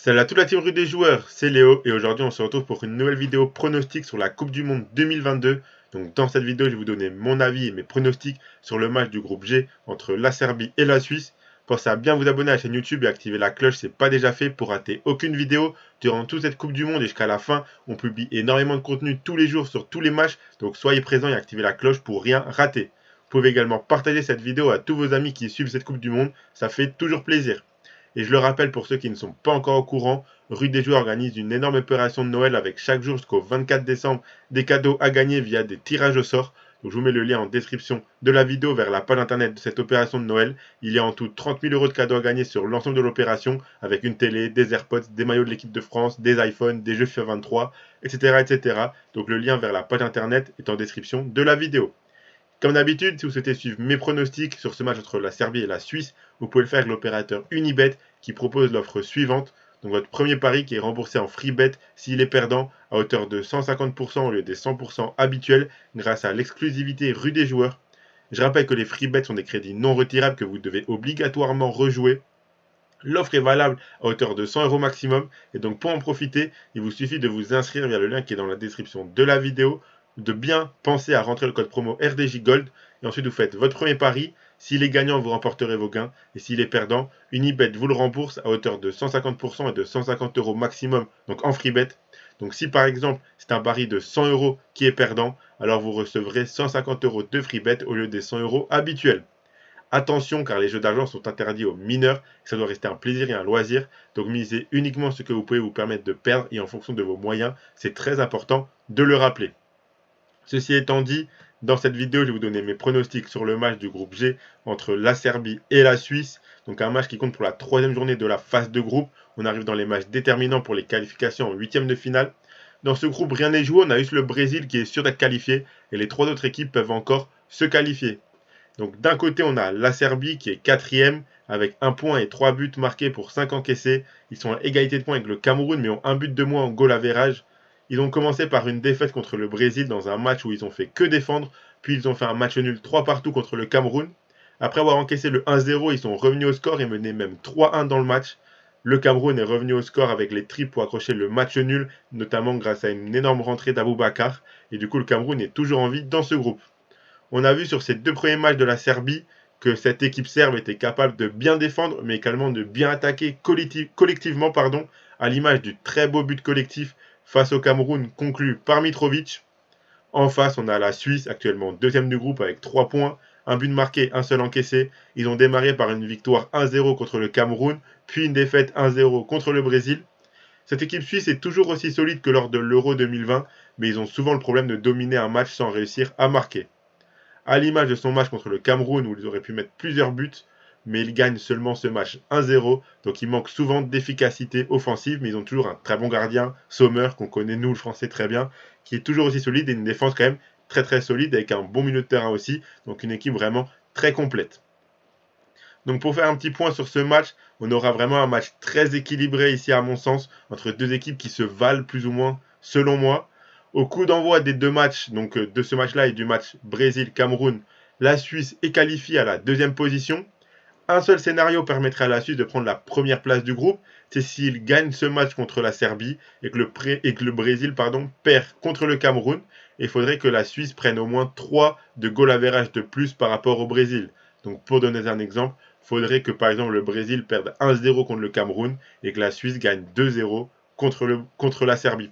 Salut à toute la team rue des joueurs, c'est Léo et aujourd'hui on se retrouve pour une nouvelle vidéo pronostic sur la Coupe du Monde 2022. Donc dans cette vidéo je vais vous donner mon avis et mes pronostics sur le match du groupe G entre la Serbie et la Suisse. Pensez à bien vous abonner à la chaîne YouTube et activer la cloche si ce n'est pas déjà fait pour rater aucune vidéo durant toute cette Coupe du Monde et jusqu'à la fin. On publie énormément de contenu tous les jours sur tous les matchs, donc soyez présents et activez la cloche pour rien rater. Vous pouvez également partager cette vidéo à tous vos amis qui suivent cette Coupe du Monde, ça fait toujours plaisir. Et je le rappelle pour ceux qui ne sont pas encore au courant, Rue des Joueurs organise une énorme opération de Noël avec chaque jour jusqu'au 24 décembre des cadeaux à gagner via des tirages au sort. Donc je vous mets le lien en description de la vidéo vers la page internet de cette opération de Noël. Il y a en tout 30 000 € de cadeaux à gagner sur l'ensemble de l'opération avec une télé, des AirPods, des maillots de l'équipe de France, des iPhones, des jeux FIFA 23, etc., etc. Donc le lien vers la page internet est en description de la vidéo. Comme d'habitude, si vous souhaitez suivre mes pronostics sur ce match entre la Serbie et la Suisse, vous pouvez le faire avec l'opérateur Unibet qui propose l'offre suivante. Donc votre premier pari qui est remboursé en free bet s'il est perdant à hauteur de 150% au lieu des 100% habituels grâce à l'exclusivité rue des joueurs. Je rappelle que les free bets sont des crédits non retirables que vous devez obligatoirement rejouer. L'offre est valable à hauteur de 100 € maximum et donc pour en profiter, il vous suffit de vous inscrire via le lien qui est dans la description de la vidéo, de bien penser à rentrer le code promo RDJ Gold et ensuite vous faites votre premier pari. S'il est gagnant, vous remporterez vos gains et s'il est perdant, Unibet vous le rembourse à hauteur de 150% et de 150 € maximum, donc en free bet. Donc si par exemple c'est un pari de 100 € qui est perdant, alors vous recevrez 150 € de free bet au lieu des 100 € habituels. Attention car les jeux d'argent sont interdits aux mineurs, ça doit rester un plaisir et un loisir, donc misez uniquement ce que vous pouvez vous permettre de perdre et en fonction de vos moyens, c'est très important de le rappeler. Ceci étant dit, dans cette vidéo, je vais vous donner mes pronostics sur le match du groupe G entre la Serbie et la Suisse, donc un match qui compte pour la troisième journée de la phase de groupe. On arrive dans les matchs déterminants pour les qualifications en huitième de finale. Dans ce groupe, rien n'est joué, on a juste le Brésil qui est sûr d'être qualifié et les trois autres équipes peuvent encore se qualifier. Donc d'un côté, on a la Serbie qui est quatrième avec 1 point et 3 buts marqués pour 5 encaissés. Ils sont à égalité de points avec le Cameroun mais ont un but de moins en goal average. Ils ont commencé par une défaite contre le Brésil dans un match où ils ont fait que défendre, puis ils ont fait un match nul 3 partout contre le Cameroun. Après avoir encaissé le 1-0, ils sont revenus au score et menaient même 3-1 dans le match. Le Cameroun est revenu au score avec les triples pour accrocher le match nul, notamment grâce à une énorme rentrée d'Aboubacar. Et du coup, le Cameroun est toujours en vie dans ce groupe. On a vu sur ces deux premiers matchs de la Serbie que cette équipe serbe était capable de bien défendre, mais également de bien attaquer collectivement, à l'image du très beau but collectif face au Cameroun conclu par Mitrovic. En face, on a la Suisse, actuellement deuxième du groupe avec 3 points, un but marqué, un seul encaissé. Ils ont démarré par une victoire 1-0 contre le Cameroun, puis une défaite 1-0 contre le Brésil. Cette équipe suisse est toujours aussi solide que lors de l'Euro 2020, mais ils ont souvent le problème de dominer un match sans réussir à marquer. À l'image de son match contre le Cameroun où ils auraient pu mettre plusieurs buts, mais ils gagnent seulement ce match 1-0, donc il manque souvent d'efficacité offensive, mais ils ont toujours un très bon gardien, Sommer, qu'on connaît nous le français très bien, qui est toujours aussi solide et une défense quand même très très solide avec un bon milieu de terrain aussi, donc une équipe vraiment très complète. Donc pour faire un petit point sur ce match, on aura vraiment un match très équilibré ici à mon sens, entre deux équipes qui se valent plus ou moins selon moi. Au coup d'envoi des deux matchs, donc de ce match-là et du match Brésil-Cameroun, la Suisse est qualifiée à la deuxième position. Un seul scénario permettrait à la Suisse de prendre la première place du groupe, c'est s'il gagne ce match contre la Serbie et que le Brésil perd contre le Cameroun. Il faudrait que la Suisse prenne au moins 3 de goal average de plus par rapport au Brésil. Donc pour donner un exemple, il faudrait que par exemple le Brésil perde 1-0 contre le Cameroun et que la Suisse gagne 2-0 contre la Serbie.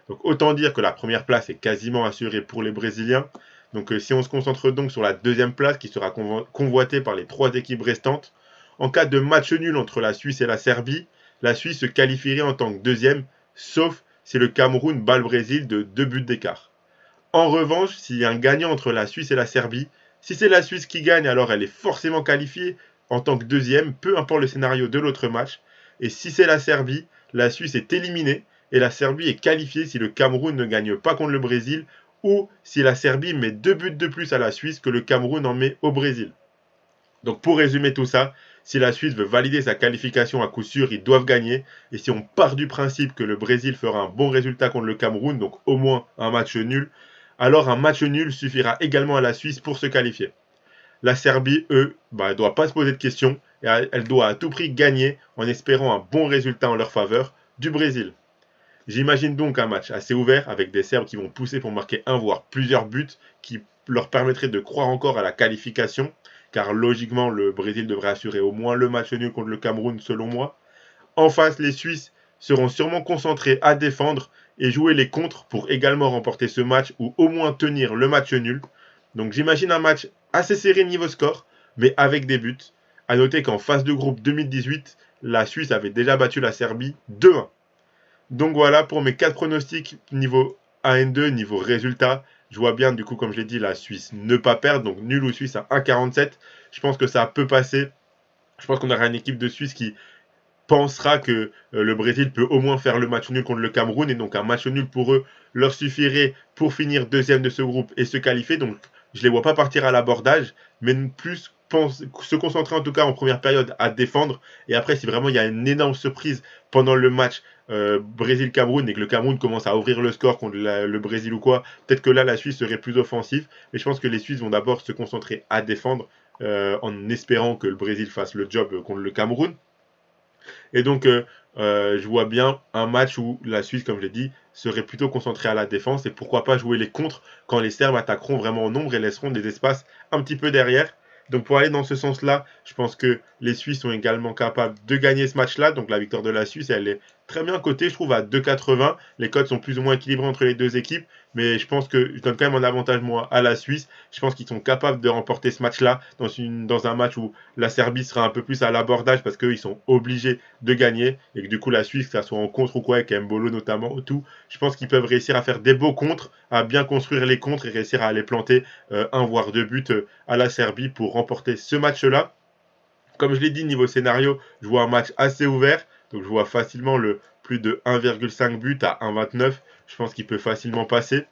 Donc autant dire que la première place est quasiment assurée pour les Brésiliens. Donc si on se concentre donc sur la deuxième place qui sera convoitée par les trois équipes restantes, en cas de match nul entre la Suisse et la Serbie, la Suisse se qualifierait en tant que deuxième, sauf si le Cameroun bat le Brésil de 2 buts d'écart. En revanche, s'il y a un gagnant entre la Suisse et la Serbie, si c'est la Suisse qui gagne, alors elle est forcément qualifiée en tant que deuxième, peu importe le scénario de l'autre match. Et si c'est la Serbie, la Suisse est éliminée et la Serbie est qualifiée si le Cameroun ne gagne pas contre le Brésil ou si la Serbie met 2 buts de plus à la Suisse que le Cameroun en met au Brésil. Donc pour résumer tout ça, si la Suisse veut valider sa qualification à coup sûr, ils doivent gagner. Et si on part du principe que le Brésil fera un bon résultat contre le Cameroun, donc au moins un match nul, alors un match nul suffira également à la Suisse pour se qualifier. La Serbie, eux, ne doit pas se poser de questions. et elle doit à tout prix gagner en espérant un bon résultat en leur faveur du Brésil. J'imagine donc un match assez ouvert avec des Serbes qui vont pousser pour marquer un voire plusieurs buts qui leur permettraient de croire encore à la qualification, car logiquement le Brésil devrait assurer au moins le match nul contre le Cameroun selon moi. En face, les Suisses seront sûrement concentrés à défendre et jouer les contres pour également remporter ce match ou au moins tenir le match nul. Donc j'imagine un match assez serré niveau score, mais avec des buts. A noter qu'en phase de groupe 2018, la Suisse avait déjà battu la Serbie 2-1. Donc voilà pour mes 4 pronostics niveau 1N2, niveau résultat. Je vois bien, du coup, comme je l'ai dit, la Suisse ne pas perdre, donc nul ou Suisse à 1,47. Je pense que ça peut passer. Je pense qu'on aura une équipe de Suisse qui pensera que le Brésil peut au moins faire le match nul contre le Cameroun, et donc un match nul pour eux leur suffirait pour finir deuxième de ce groupe et se qualifier. Donc je ne les vois pas partir à l'abordage, mais plus se concentrer en tout cas en première période à défendre. Et après, si vraiment il y a une énorme surprise pendant le match Brésil-Cameroun et que le Cameroun commence à ouvrir le score contre le Brésil ou quoi, peut-être que là la Suisse serait plus offensive. Mais je pense que les Suisses vont d'abord se concentrer à défendre en espérant que le Brésil fasse le job contre le Cameroun. Et donc, je vois bien un match où la Suisse, comme je l'ai dit, serait plutôt concentrée à la défense et pourquoi pas jouer les contres quand les Serbes attaqueront vraiment en nombre et laisseront des espaces un petit peu derrière. Donc pour aller dans ce sens-là, je pense que les Suisses sont également capables de gagner ce match-là. Donc la victoire de la Suisse, elle est très bien cotée, je trouve, à 2,80. Les cotes sont plus ou moins équilibrées entre les deux équipes, mais je pense que je donne quand même un avantage, moi, à la Suisse. Je pense qu'ils sont capables de remporter ce match-là dans un match où la Serbie sera un peu plus à l'abordage parce qu'ils sont obligés de gagner et que du coup la Suisse, que ça soit en contre ou quoi, avec Mbolo notamment, tout, je pense qu'ils peuvent réussir à faire des beaux contres, à bien construire les contres et réussir à aller planter un voire deux buts à la Serbie pour remporter ce match-là. Comme je l'ai dit, niveau scénario, je vois un match assez ouvert, donc je vois facilement le plus de 1,5 but à 1,29. Je pense qu'il peut facilement passer.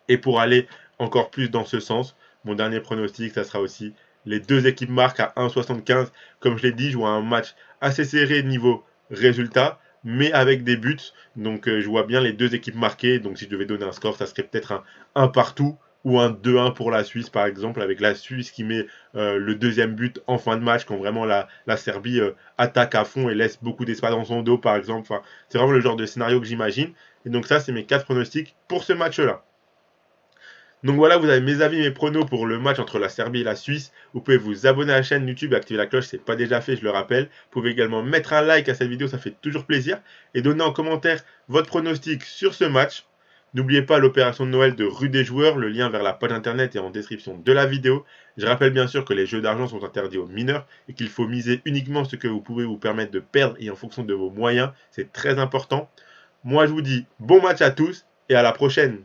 Et pour aller encore plus dans ce sens, mon dernier pronostic, ça sera aussi les deux équipes marquent à 1,75. Comme je l'ai dit, je vois un match assez serré niveau résultat, mais avec des buts. Donc je vois bien les deux équipes marquées. Donc si je devais donner un score, ça serait peut-être un partout ou un 2-1 pour la Suisse, par exemple, avec la Suisse qui met le deuxième but en fin de match quand vraiment la Serbie attaque à fond et laisse beaucoup d'espace dans son dos, par exemple. Enfin, c'est vraiment le genre de scénario que j'imagine. Et donc ça, c'est mes 4 pronostics pour ce match-là. Donc voilà, vous avez mes avis, mes pronos pour le match entre la Serbie et la Suisse. Vous pouvez vous abonner à la chaîne YouTube et activer la cloche, c'est pas déjà fait, je le rappelle. Vous pouvez également mettre un like à cette vidéo, ça fait toujours plaisir. Et donner en commentaire votre pronostic sur ce match. N'oubliez pas l'opération de Noël de Rue des Joueurs, le lien vers la page internet est en description de la vidéo. Je rappelle bien sûr que les jeux d'argent sont interdits aux mineurs et qu'il faut miser uniquement ce que vous pouvez vous permettre de perdre et en fonction de vos moyens, c'est très important. Moi je vous dis bon match à tous et à la prochaine.